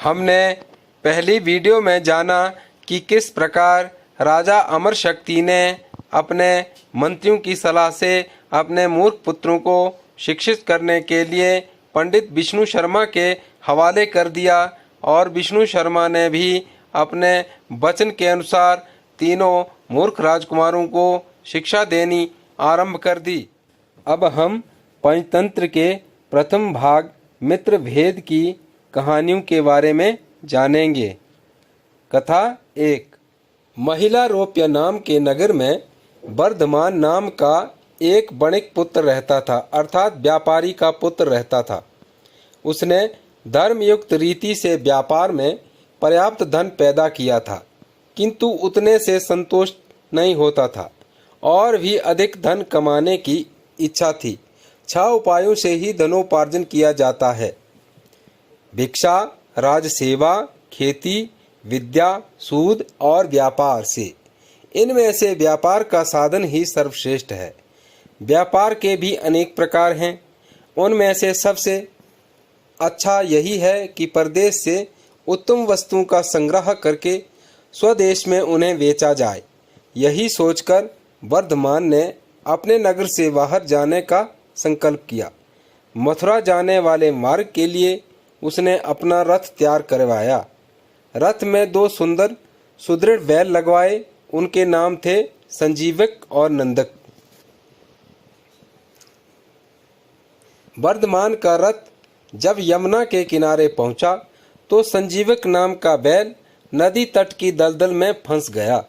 हमने पहली वीडियो में जाना कि किस प्रकार राजा अमर शक्ति ने अपने मंत्रियों की सलाह से अपने मूर्ख पुत्रों को शिक्षित करने के लिए पंडित विष्णु शर्मा के हवाले कर दिया और विष्णु शर्मा ने भी अपने वचन के अनुसार तीनों मूर्ख राजकुमारों को शिक्षा देनी आरंभ कर दी। अब हम पंचतंत्र के प्रथम भाग मित्र भेद की कहानियों के बारे में जानेंगे। कथा 1। महिला रोप्य नाम के नगर में वर्धमान नाम का एक वणिक पुत्र रहता था, अर्थात व्यापारी का पुत्र रहता था। उसने धर्मयुक्त रीति से व्यापार में पर्याप्त धन पैदा किया था, किंतु उतने से संतुष्ट नहीं होता था और भी अधिक धन कमाने की इच्छा थी। 6 उपायों से ही धनोपार्जन किया जाता है: भिक्षा, राजसेवा, खेती, विद्या, सूद और व्यापार से। इनमें से व्यापार का साधन ही सर्वश्रेष्ठ है। व्यापार के भी अनेक प्रकार हैं। उनमें से सबसे अच्छा यही है कि परदेश से उत्तम वस्तुओं का संग्रह करके स्वदेश में उन्हें बेचा जाए। यही सोचकर वर्धमान ने अपने नगर से बाहर जाने का संकल्प किया। मथुरा जाने वाले मार्ग के लिए उसने अपना रथ तैयार करवाया। रथ में 2 सुंदर सुदृढ़ बैल लगवाए। उनके नाम थे संजीवक और नंदक। वर्धमान का रथ जब यमुना के किनारे पहुंचा तो संजीवक नाम का बैल नदी तट की दलदल में फंस गया।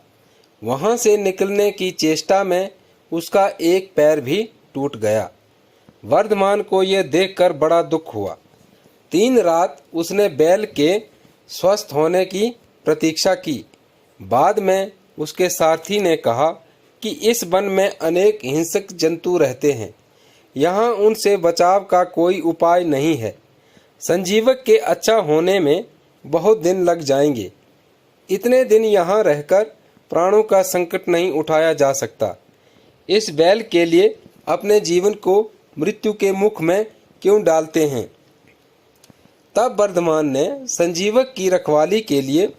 वहां से निकलने की चेष्टा में उसका एक पैर भी टूट गया। वर्धमान को यह देखकर बड़ा दुख हुआ। 3 रात उसने बैल के स्वस्थ होने की प्रतीक्षा की। बाद में उसके सारथी ने कहा कि इस वन में अनेक हिंसक जंतु रहते हैं, यहाँ उनसे बचाव का कोई उपाय नहीं है। संजीवक के अच्छा होने में बहुत दिन लग जाएंगे। इतने दिन यहाँ रहकर प्राणों का संकट नहीं उठाया जा सकता। इस बैल के लिए अपने जीवन को मृत्यु के मुख में क्यों डालते हैं? तब वर्धमान ने संजीवक की रखवाली के लिए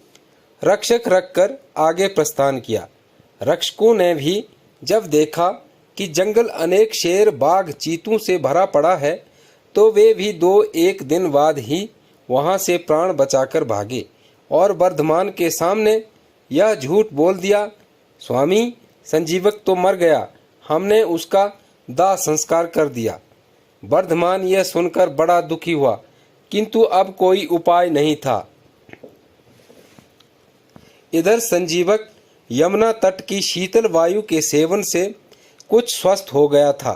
रक्षक रखकर आगे प्रस्थान किया। रक्षकों ने भी जब देखा कि जंगल अनेक शेर, बाघ, चीतों से भरा पड़ा है तो वे भी 2-1 दिन बाद ही वहां से प्राण बचाकर भागे और वर्धमान के सामने यह झूठ बोल दिया, स्वामी, संजीवक तो मर गया, हमने उसका दाह संस्कार कर दिया। वर्धमान यह सुनकर बड़ा दुखी हुआ, किंतु अब कोई उपाय नहीं था। इधर संजीवक यमुना तट की शीतल वायु के सेवन से कुछ स्वस्थ हो गया था।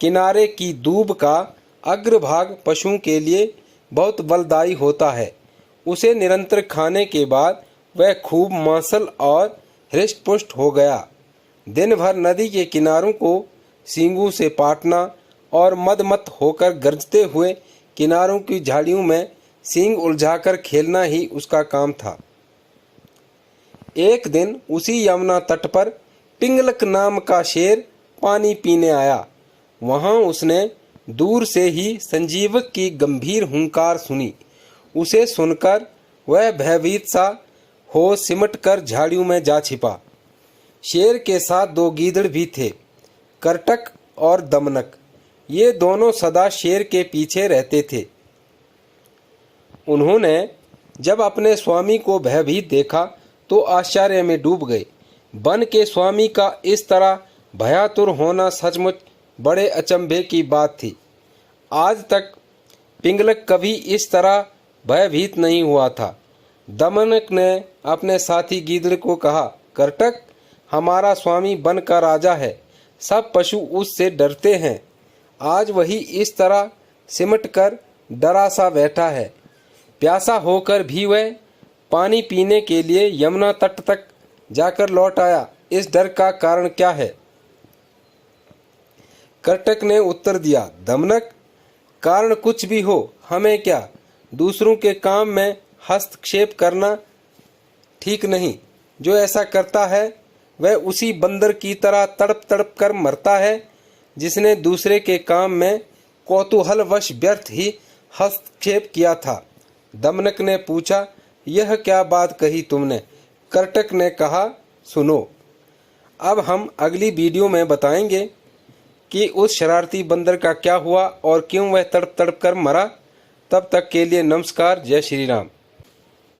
किनारे की दूब का अग्रभाग पशुओं के लिए बहुत बलदायी होता है। उसे निरंतर खाने के बाद वह खूब मांसल और हृष्ट पुष्ट हो गया। दिन भर नदी के किनारों को सींगों से पाटना और मदमत होकर गरजते हुए किनारों की झाड़ियों में सींग उलझाकर खेलना ही उसका काम था। एक दिन उसी यमुना तट पर पिंगलक नाम का शेर पानी पीने आया। वहां उसने दूर से ही संजीवक की गंभीर हुंकार सुनी। उसे सुनकर वह भयभीत सा हो सिमट कर झाड़ियों में जा छिपा। शेर के साथ 2 गीदड़ भी थे, करटक और दमनक। ये दोनों सदा शेर के पीछे रहते थे। उन्होंने जब अपने स्वामी को भयभीत देखा तो आश्चर्य में डूब गए। वन के स्वामी का इस तरह भयातुर होना सचमुच बड़े अचंभे की बात थी। आज तक पिंगलक कभी इस तरह भयभीत नहीं हुआ था। दमनक ने अपने साथी गीदड़ को कहा, करटक, हमारा स्वामी वन का राजा है, सब पशु उससे डरते हैं। आज वही इस तरह सिमट कर डरा सा बैठा है। प्यासा होकर भी वह पानी पीने के लिए यमुना तट तक जाकर लौट आया। इस डर का कारण क्या है? करटक ने उत्तर दिया, दमनक, कारण कुछ भी हो, हमें क्या, दूसरों के काम में हस्तक्षेप करना ठीक नहीं। जो ऐसा करता है वह उसी बंदर की तरह तड़प तड़प कर मरता है जिसने दूसरे के काम में कौतूहलवश व्यर्थ ही हस्तक्षेप किया था। दमनक ने पूछा, यह क्या बात कही तुमने? करटक ने कहा, सुनो। अब हम अगली वीडियो में बताएंगे कि उस शरारती बंदर का क्या हुआ और क्यों वह तड़प तड़प कर मरा। तब तक के लिए नमस्कार, जय श्री राम।